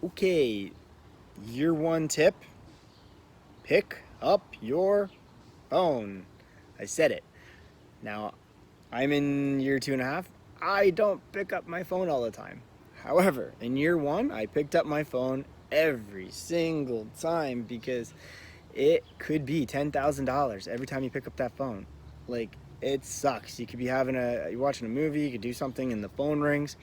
Okay, year one tip, pick up your phone. I said it. Now, I'm in year 2.5. I don't pick up my phone all the time. However, in year one, I picked up my phone every single time because it could be $10,000 every time you pick up that phone. Like, it sucks. You could be you're watching a movie, you could do something, and the phone rings.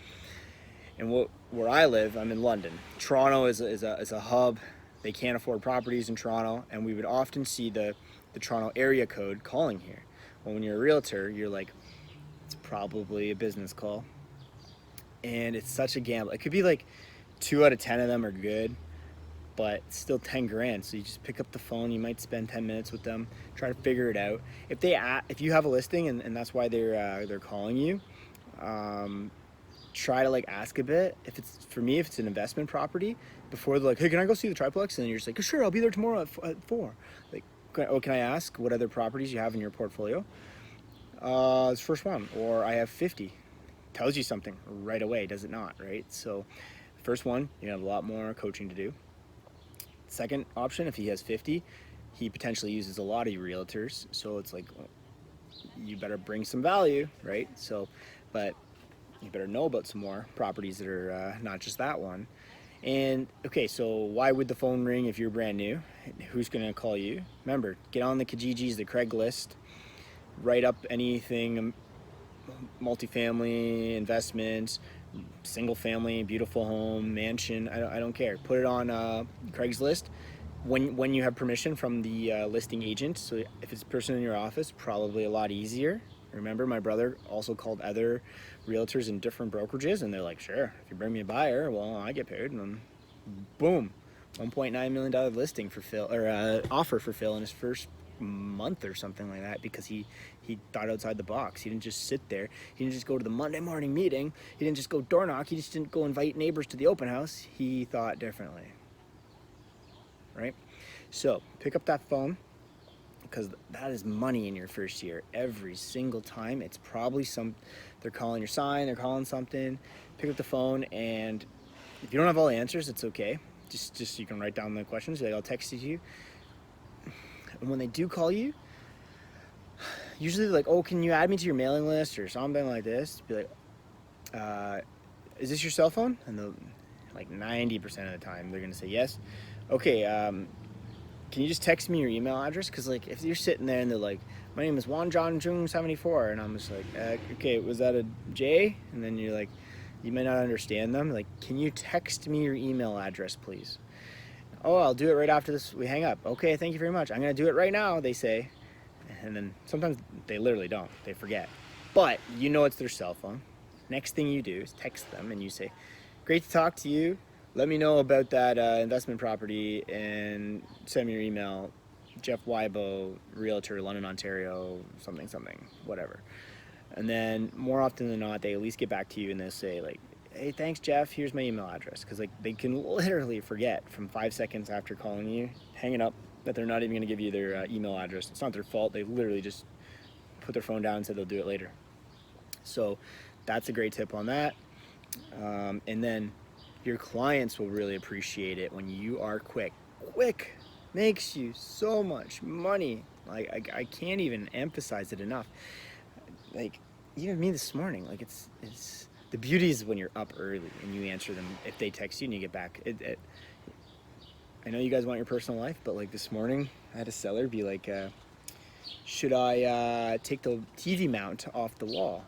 And where I live, I'm in London. Toronto is a hub. They can't afford properties in Toronto, and we would often see the Toronto area code calling here. Well, when you're a realtor, you're like, it's probably a business call, and it's such a gamble. It could be like 2 out of 10 of them are good, but it's still 10 grand. So you just pick up the phone. You might spend 10 minutes with them, try to figure it out. If you have a listing and that's why they're calling you, um, try to like ask a bit. If it's an investment property, before they're like, hey, can I go see the triplex? And then you're just like, oh, sure, I'll be there tomorrow at 4. Like, can I ask what other properties you have in your portfolio? It's first one, or I have 50. Tells you something right away, does it not? Right. So, first one, you have a lot more coaching to do. Second option, if he has 50, he potentially uses a lot of realtors. So it's like, you better bring some value, right? So, but you better know about some more properties that are not just that one. And okay, so why would the phone ring if you're brand new? Who's going to call you? Remember, get on the Kijijis, the Craigslist, write up anything multifamily investments, single family, beautiful home, mansion. I don't care. Put it on Craigslist when you have permission from the listing agent. So if it's a person in your office, probably a lot easier. Remember, my brother also called other realtors in different brokerages, and they're like, sure, if you bring me a buyer, well, I get paid. And then boom, $1.9 million listing for Phil, or offer for Phil in his first month or something like that, because he thought outside the box. He didn't just sit there. He didn't just go to the Monday morning meeting. He didn't just go door knock. He just didn't go invite neighbors to the open house. He thought differently, right? So pick up that phone, because that is money in your first year every single time. It's probably they're calling your sign, they're calling something. Pick up the phone, and if you don't have all the answers, it's okay. Just you can write down the questions. I'll text it to you. And when they do call you, usually they're like, oh, can you add me to your mailing list or something like this? Be like, is this your cell phone? And they'll, like 90% of the time, they're gonna say yes. Okay, can you just text me your email address? Because like, if you're sitting there and they're like, my name is Juan John Jung 74, and I'm just like, okay, was that a J? And then you're like, you may not understand them. Like, can you text me your email address, please? Oh, I'll do it right after this. We hang up. Okay, thank you very much. I'm gonna do it right now, they say. And then sometimes they literally don't. They forget. But you know it's their cell phone. Next thing you do is text them and you say, great to talk to you. Let me know about that investment property and send me your email. Jeff Wybo, Realtor, London, Ontario, something, whatever. And then more often than not, they at least get back to you and they'll say like, hey, thanks, Jeff. Here's my email address. Because like they can literally forget from 5 seconds after calling you, hanging up, that they're not even going to give you their email address. It's not their fault. They literally just put their phone down and said they'll do it later. So that's a great tip on that. And then your clients will really appreciate it when you are quick. Quick makes you so much money. Like I can't even emphasize it enough. Like even me this morning, like it's the beauty is when you're up early and you answer them if they text you and you get back. I know you guys want your personal life, but like this morning, I had a seller be like, should I take the TV mount off the wall?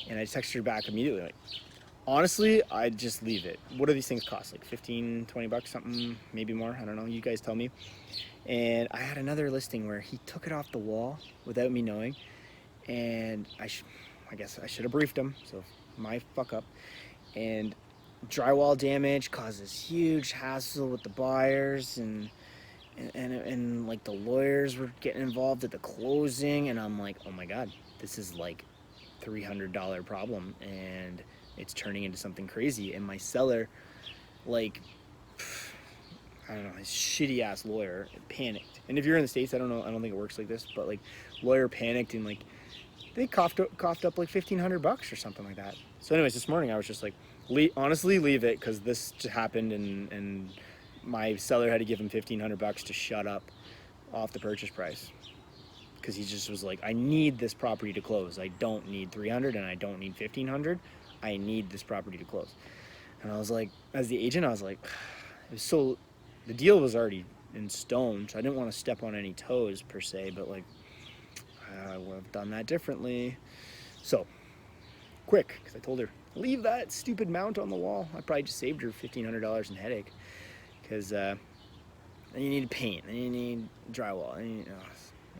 And I texted her back immediately, like, honestly, I'd just leave it. What do these things cost? Like 15, 20 bucks, something, maybe more. I don't know. You guys tell me. And I had another listing where he took it off the wall without me knowing. And I guess I should have briefed him. So my fuck up. And drywall damage causes huge hassle with the buyers, and like the lawyers were getting involved at the closing, and I'm like, oh my god, this is like $300 problem, and it's turning into something crazy. And my seller, like, I don't know, his shitty ass lawyer panicked. And if you're in the States, I don't know, I don't think it works like this, but like lawyer panicked and like they coughed up like $1,500 or something like that. So anyways, this morning I was just like, honestly, leave it, because this just happened, and my seller had to give him $1,500 to shut up off the purchase price, because he just was like, I need this property to close. I don't need 300 and I don't need 1,500. I need this property to close. And I was like, as the agent, I was like, it was so, the deal was already in stone, so I didn't want to step on any toes per se, but like, I would have done that differently. So quick, because I told her, leave that stupid mount on the wall. I probably just saved her $1,500 in headache, because then you need paint, then you need drywall, and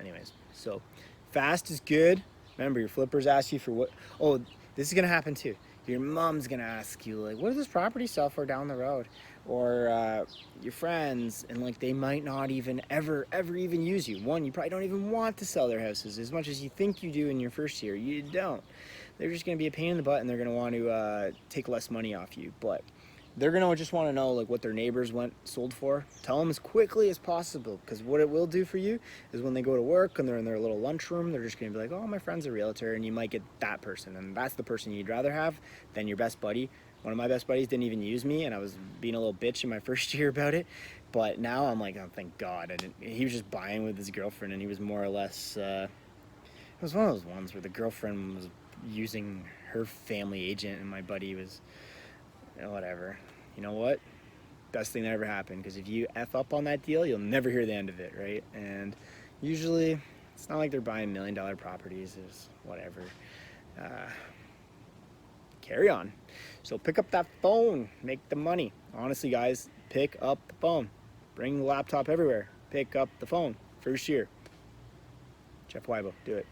anyways. So fast is good. Remember, your flippers ask you for what. Oh, this is gonna happen too. Your mom's gonna ask you, like, what does this property sell for down the road? Or your friends, and like, they might not even ever even use you. One, you probably don't even want to sell their houses as much as you think you do in your first year. You don't. They're just gonna be a pain in the butt, and they're gonna want to take less money off you. But they're gonna just want to know like what their neighbors sold for. Tell them as quickly as possible, because what it will do for you is when they go to work and they're in their little lunchroom, they're just gonna be like, oh, my friend's a realtor, and you might get that person, and that's the person you'd rather have than your best buddy. One of my best buddies didn't even use me, and I was being a little bitch in my first year about it, but now I'm like, oh, thank God I didn't. He was just buying with his girlfriend, and he was more or less it was one of those ones where the girlfriend was using her family agent, and my buddy was, whatever. You know what? Best thing that ever happened, because if you F up on that deal, you'll never hear the end of it, right? And usually, it's not like they're buying $1 million properties. It's whatever. Carry on. So pick up that phone. Make the money. Honestly, guys, pick up the phone. Bring the laptop everywhere. Pick up the phone. First year. Jeff Weibo, do it.